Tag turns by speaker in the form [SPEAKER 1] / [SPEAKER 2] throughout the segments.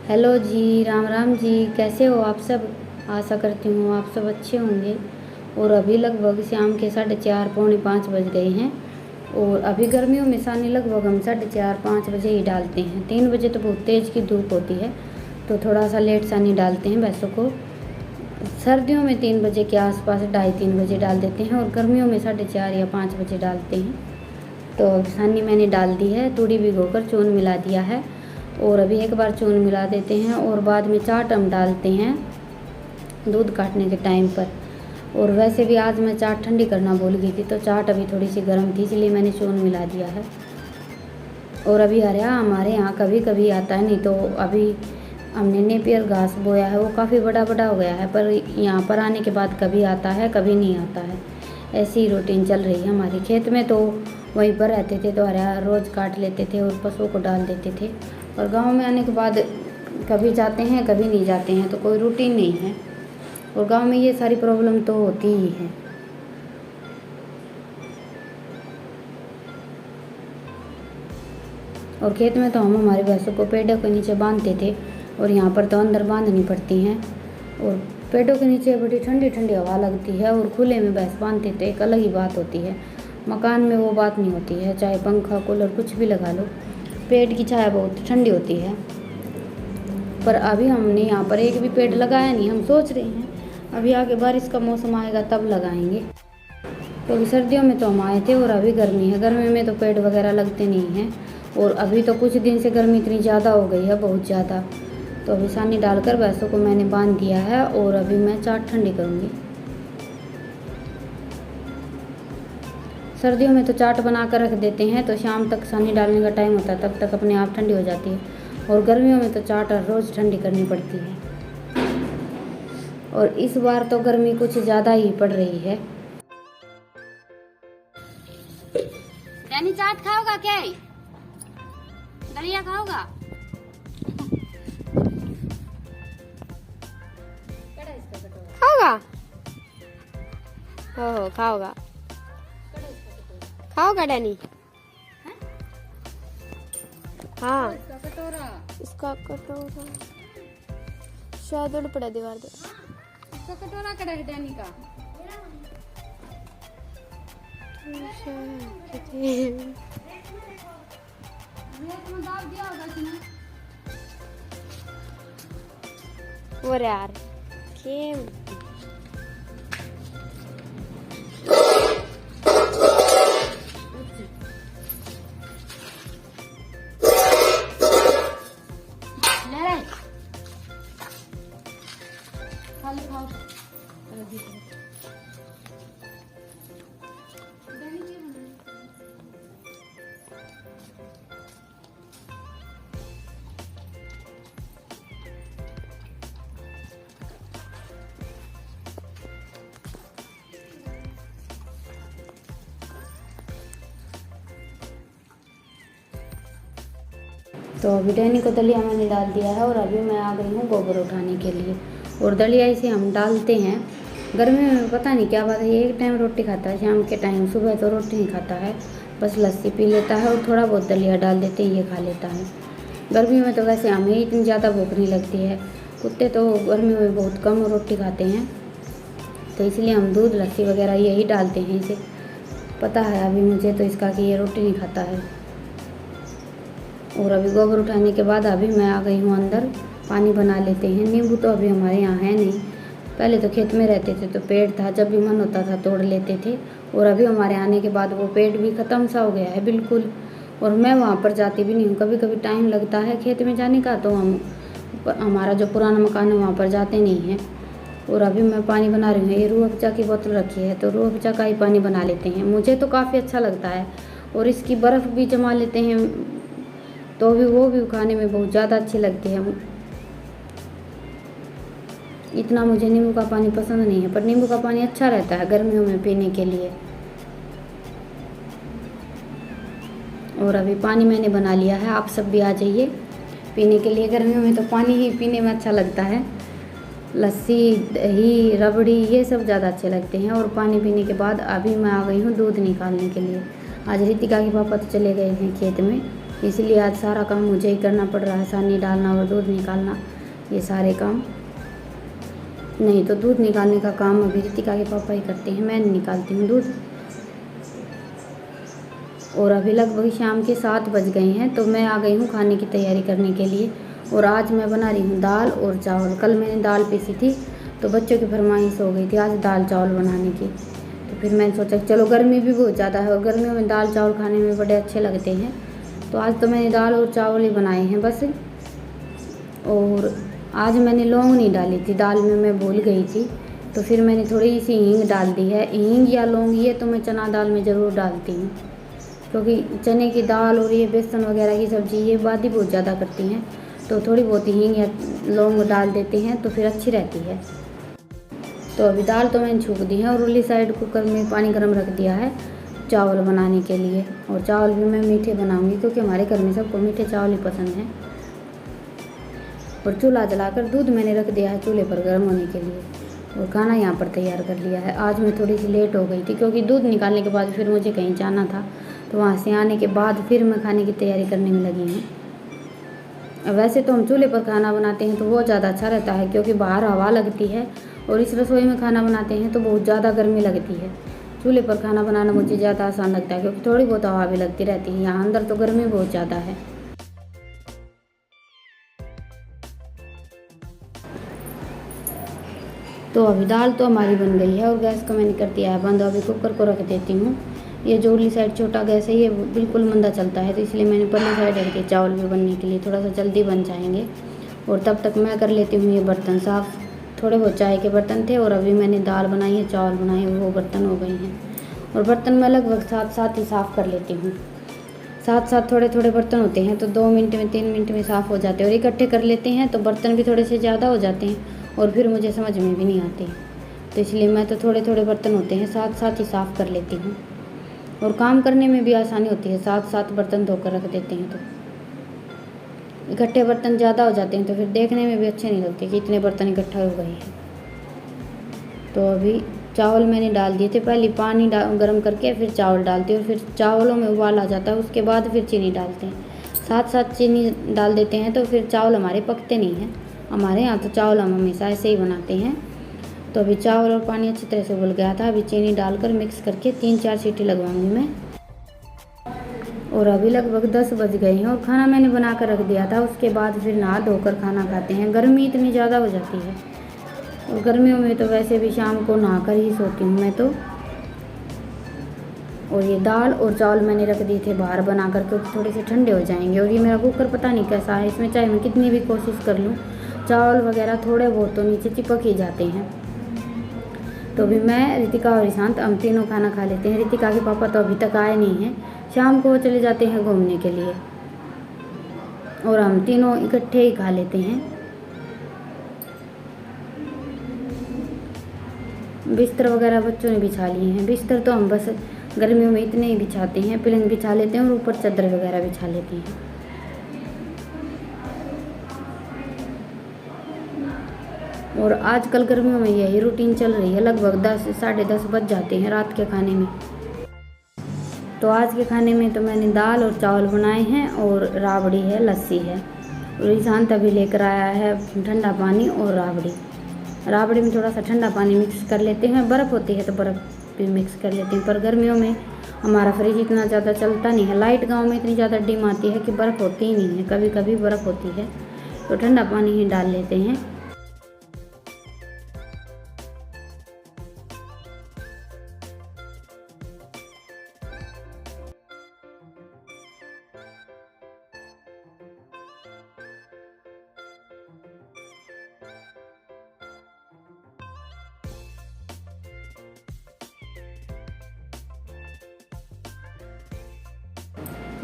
[SPEAKER 1] Hello जी, राम राम जी। कैसे हो आप सब? आशा करती हूँ आप सब अच्छे होंगे। और अभी लगभग शाम के 4:30 पौने 5 बज गए हैं। और अभी गर्मियों में सानी लगभग हम 4:30 5 बजे ही डालते हैं। 3 बजे तो बहुत तेज़ की धूप होती है, तो थोड़ा सा लेट सानी डालते हैं भैंसों को। सर्दियों में 3 बजे के आसपास 2:30 3 बजे डाल देते हैं, और गर्मियों में 4:30 या 5 बजे डालते हैं। तो सानी मैंने डाल दी है, तूड़ी भिगोकर चून मिला दिया है, और अभी एक बार चून मिला देते हैं। और बाद में चाट हम डालते हैं दूध काटने के टाइम पर। और वैसे भी आज मैं चाट ठंडी करना भूल गई थी, तो चाट अभी थोड़ी सी गर्म थी, इसलिए मैंने चून मिला दिया है। और अभी हरिया हमारे यहाँ कभी कभी आता है, नहीं तो अभी हमने नेपियर घास बोया है, वो काफ़ी बड़ा बड़ा हो गया है, पर यहाँ पर आने के बाद कभी आता है कभी नहीं आता है। ऐसी ही रूटीन चल रही है हमारी। खेत में तो वहीं पर रहते थे, तो हरिया रोज़ काट लेते थे और पशुओं को डाल देते थे। और गांव में आने के बाद कभी जाते हैं कभी नहीं जाते हैं, तो कोई रूटीन नहीं है। और गांव में ये सारी प्रॉब्लम तो होती ही है। और खेत में तो हम हमारे भैंसों को पेड़ों के नीचे बांधते थे, और यहाँ पर तो अंदर बांधनी पड़ती हैं। और पेड़ों के नीचे बड़ी ठंडी ठंडी हवा लगती है, और खुले में भैंस बांधते थे एक अलग ही बात होती है। मकान में वो बात नहीं होती है, चाहे पंखा कूलर कुछ भी लगा लो, पेड़ की छाया बहुत ठंडी होती है। पर अभी हमने यहाँ पर एक भी पेड़ लगाया नहीं। हम सोच रहे हैं अभी आगे बारिश का मौसम आएगा तब लगाएंगे, क्योंकि सर्दियों में तो हम आए थे और अभी गर्मी है। गर्मी में तो पेड़ वगैरह लगते नहीं हैं, और अभी तो कुछ दिन से गर्मी इतनी ज़्यादा हो गई है, बहुत ज़्यादा। तो अभी सानी डालकर भैंसों को मैंने बांध दिया है, और अभी मैं चाट ठंडी करूँगी। सर्दियों में तो चाट बना कर रख देते हैं, तो शाम तक सानी डालने का टाइम होता है, तब तक अपने आप ठंडी हो जाती है। और गर्मियों में तो चाट रोज़ ठंडी करनी पड़ती है। और इस बार तो गर्मी कुछ ज़्यादा ही पड़ रही है।
[SPEAKER 2] डैनी चाट खाओगा क्या? दलिया खाओगा? खाओगा? हो खाओगा। खाओगा डैनी? हाँ, इसका कटोरा शायद उड़ पड़ा दीवार पे।
[SPEAKER 1] इसका कटोरा कड़ा है डैनी का।
[SPEAKER 2] वो यार खेम
[SPEAKER 1] तो अभी डैनी को दलिया मैंने डाल दिया है, और अभी मैं आ गई हूँ गोबर उठाने के लिए। और दलिया इसे हम डालते हैं गर्मी में, पता नहीं क्या बात है, ये एक टाइम रोटी खाता है शाम के टाइम, सुबह तो रोटी नहीं खाता है, बस लस्सी पी लेता है, और थोड़ा बहुत दलिया डाल देते हैं, ये खा लेता है। गर्मी में तो वैसे हमें इतनी ज़्यादा भूख नहीं लगती है, कुत्ते तो गर्मी में बहुत कम रोटी खाते हैं, तो इसलिए हम दूध लस्सी वगैरह यही डालते हैं इसे। पता है अभी मुझे तो इसका कि ये रोटी नहीं खाता है। और अभी गोबर उठाने के बाद अभी मैं आ गई हूँ अंदर, पानी बना लेते हैं। नींबू तो अभी हमारे यहाँ है नहीं, पहले तो खेत में रहते थे तो पेड़ था, जब भी मन होता था तोड़ लेते थे। और अभी हमारे आने के बाद वो पेड़ भी ख़त्म सा हो गया है बिल्कुल, और मैं वहाँ पर जाती भी नहीं हूँ। कभी कभी टाइम लगता है खेत में जाने का, तो हमारा जो पुराना मकान है वहाँ पर जाते नहीं हैं। और अभी मैं पानी बना रही हूँ, ये रूह अफ़ज़ा की बोतल रखी है, तो रूह अफ़ज़ा का ही पानी बना लेते हैं। मुझे तो काफ़ी अच्छा लगता है, और इसकी बर्फ़ भी जमा लेते हैं, तो भी वो भी खाने में बहुत ज़्यादा अच्छी लगती है। इतना मुझे नींबू का पानी पसंद नहीं है, पर नींबू का पानी अच्छा रहता है गर्मियों में पीने के लिए। और अभी पानी मैंने बना लिया है, आप सब भी आ जाइए पीने के लिए। गर्मियों में तो पानी ही पीने में अच्छा लगता है, लस्सी दही रबड़ी ये सब ज़्यादा अच्छे लगते हैं। और पानी पीने के बाद अभी मैं आ गई हूँ दूध निकालने के लिए। आज रितिका के पापा तो चले गए हैं खेत में, इसलिए आज सारा काम मुझे ही करना पड़ रहा है, सानी डालना और दूध निकालना, ये सारे काम। नहीं तो दूध निकालने का काम अभी रितिका के पापा ही करते हैं, मैं नहीं निकालती हूँ दूध। और अभी लगभग शाम के 7 बज गए हैं, तो मैं आ गई हूँ खाने की तैयारी करने के लिए। और आज मैं बना रही हूँ दाल और चावल। कल मैंने दाल पीसी थी तो बच्चों की फरमाइश हो गई थी आज दाल चावल बनाने की, तो फिर मैंने सोचा चलो गर्मी भी बहुत ज़्यादा है और गर्मियों में दाल चावल खाने में बड़े अच्छे लगते हैं, तो आज तो मैंने दाल और चावल ही बनाए हैं बस। और आज मैंने लौंग नहीं डाली थी दाल में, मैं भूल गई थी, तो फिर मैंने थोड़ी सी हींग डाल दी है। हींग या लौंग ये तो मैं चना दाल में ज़रूर डालती हूँ, क्योंकि चने की दाल और ये बेसन वगैरह की सब्ज़ी ये बादी बहुत ज़्यादा करती हैं, तो थोड़ी बहुत हींग या लौंग डाल देते हैं तो फिर अच्छी रहती है। तो अभी दाल तो मैंने छूक दी है और उरली साइड कुकर में पानी गर्म रख दिया है चावल बनाने के लिए। और चावल भी मैं मीठे बनाऊंगी क्योंकि हमारे घर में सबको मीठे चावल ही पसंद हैं। और चूल्हा जलाकर दूध मैंने रख दिया है चूल्हे पर गर्म होने के लिए, और खाना यहाँ पर तैयार कर लिया है। आज मैं थोड़ी सी लेट हो गई थी क्योंकि दूध निकालने के बाद फिर मुझे कहीं जाना था, तो वहाँ से आने के बाद फिर मैं खाने की तैयारी करने में लगी हूँ। वैसे तो हम चूल्हे पर खाना बनाते हैं तो वो ज़्यादा अच्छा रहता है, क्योंकि बाहर हवा लगती है और इस रसोई में खाना बनाते हैं तो बहुत ज़्यादा गर्मी लगती है। चूल्हे पर खाना बनाना मुझे ज़्यादा आसान लगता है क्योंकि थोड़ी बहुत हवा भी लगती रहती है, यहाँ अंदर तो गर्मी बहुत ज़्यादा है। तो अभी दाल तो हमारी बन गई है और गैस को मैंने कर दिया है बंद। अभी कुकर को रख देती हूँ। ये जो उरली साइड छोटा गैस है ये बिल्कुल मंदा चलता है, तो इसलिए मैंने परली साइड रख दिया चावल भी बनने के लिए, थोड़ा सा जल्दी बन जाएंगे। और तब तक मैं कर लेती हूँ ये बर्तन साफ़। थोड़े बहुत चाय के बर्तन थे और अभी मैंने दाल बनाई है चावल बनाए हैं, वो बर्तन हो गए हैं। और बर्तन मैं लगभग साथ साथ ही साफ़ कर लेती हूँ। साथ साथ थोड़े थोड़े बर्तन होते हैं तो 2 मिनट में 3 मिनट में साफ़ हो जाते हैं, और इकट्ठे कर लेते हैं तो बर्तन भी थोड़े से ज़्यादा हो जाते हैं और फिर मुझे समझ में भी नहीं आते। तो इसलिए मैं तो थोड़े थोड़े बर्तन होते हैं साथ साथ ही साफ़ कर लेती हूँ, और काम करने में भी आसानी होती है। साथ साथ बर्तन धोकर रख देते हैं तो इकट्ठे बर्तन ज़्यादा हो जाते हैं तो फिर देखने में भी अच्छे नहीं लगते कि इतने बर्तन इकट्ठा हो गए हैं। तो अभी चावल मैंने डाल दिए थे, पहले पानी गर्म करके फिर चावल डालते हैं और फिर चावलों में उबाल आ जाता है, उसके बाद फिर चीनी डालते हैं। साथ साथ चीनी डाल देते हैं तो फिर चावल हमारे पकते नहीं हैं। हमारे यहाँ तो चावल हम हमेशा ऐसे ही बनाते हैं। तो अभी चावल और पानी अच्छी तरह से उबल गया था, अभी चीनी डालकर मिक्स करके 3-4 सीटी लगवाऊंगी मैं। और अभी लगभग 10 बज गए हैं और खाना मैंने बना कर रख दिया था। उसके बाद फिर नहा धोकर खाना खाते हैं। गर्मी इतनी ज़्यादा हो जाती है और गर्मियों में तो वैसे भी शाम को नहा कर ही सोती हूँ मैं तो। और ये दाल और चावल मैंने रख दिए थे बाहर बनाकर, क्योंकि थोड़े से ठंडे हो जाएंगे। और ये मेरा कुकर पता नहीं कैसा है, इसमें चाहे मैं कितनी भी कोशिश कर लूँ चावल वगैरह थोड़े बहुत तो नीचे चिपक ही जाते हैं। तो अभी मैं, रितिका और ईशांत हम तीनों खाना खा लेते हैं। रितिका के पापा तो अभी तक आए नहीं हैं, शाम को वो चले जाते हैं घूमने के लिए, और हम तीनों इकट्ठे ही खा लेते हैं। बिस्तर वगैरह बच्चों ने बिछा लिए हैं। बिस्तर तो हम बस गर्मियों में इतने ही बिछाते हैं, पलंग बिछा लेते हैं और ऊपर चादर वगैरह बिछा लेते हैं। और आजकल गर्मियों में यही रूटीन चल रही है। लगभग 10 साढ़े 10 बज जाते हैं रात के खाने में। तो आज के खाने में तो मैंने दाल और चावल बनाए हैं और राबड़ी है, लस्सी है। और ईशांत अभी लेकर आया है ठंडा पानी और राबड़ी। राबड़ी में थोड़ा सा ठंडा पानी मिक्स कर लेते हैं, बर्फ़ होती है तो बर्फ़ भी मिक्स कर लेते हैं। पर गर्मियों में हमारा फ्रिज इतना ज़्यादा चलता नहीं है। लाइट गांव में इतनी ज़्यादा डिम आती है कि बर्फ़ होती ही नहीं है, कभी कभी बर्फ़ होती है, तो ठंडा पानी ही डाल लेते हैं।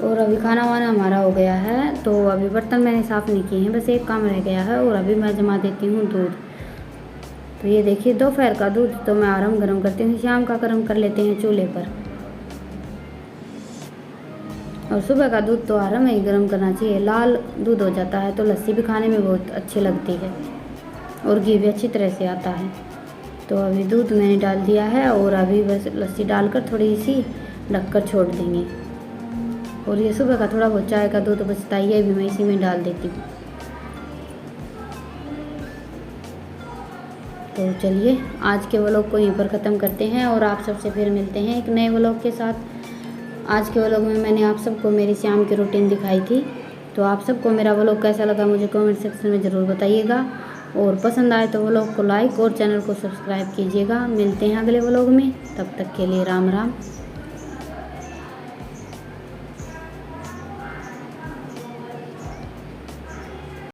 [SPEAKER 1] और अभी खाना वाना हमारा हो गया है, तो अभी बर्तन मैंने साफ़ नहीं किए हैं, बस एक काम रह गया है। और अभी मैं जमा देती हूँ दूध। तो ये देखिए दोपहर का दूध तो मैं आराम गर्म करती हूँ, शाम का गर्म कर लेते हैं चूल्हे पर। और सुबह का दूध तो आराम ही गर्म करना चाहिए, लाल दूध हो जाता है तो लस्सी भी खाने में बहुत अच्छी लगती है और घी भी अच्छी तरह से आता है। तो अभी दूध मैंने डाल दिया है और अभी बस लस्सी डालकर थोड़ी सी ढककर छोड़ देंगे। और ये सुबह का थोड़ा बहुत चाय का दूध बचता है, ये भी मैं इसी में डाल देती हूँ। तो चलिए आज के व्लॉग को यहीं पर ख़त्म करते हैं और आप सबसे फिर मिलते हैं एक नए व्लॉग के साथ। आज के व्लॉग में मैंने आप सबको मेरी शाम की रूटीन दिखाई थी। तो आप सबको मेरा व्लॉग कैसा लगा मुझे कमेंट सेक्शन में ज़रूर बताइएगा, और पसंद आए तो व्लॉग को लाइक और चैनल को सब्सक्राइब कीजिएगा। मिलते हैं अगले व्लॉग में, तब तक के लिए राम राम।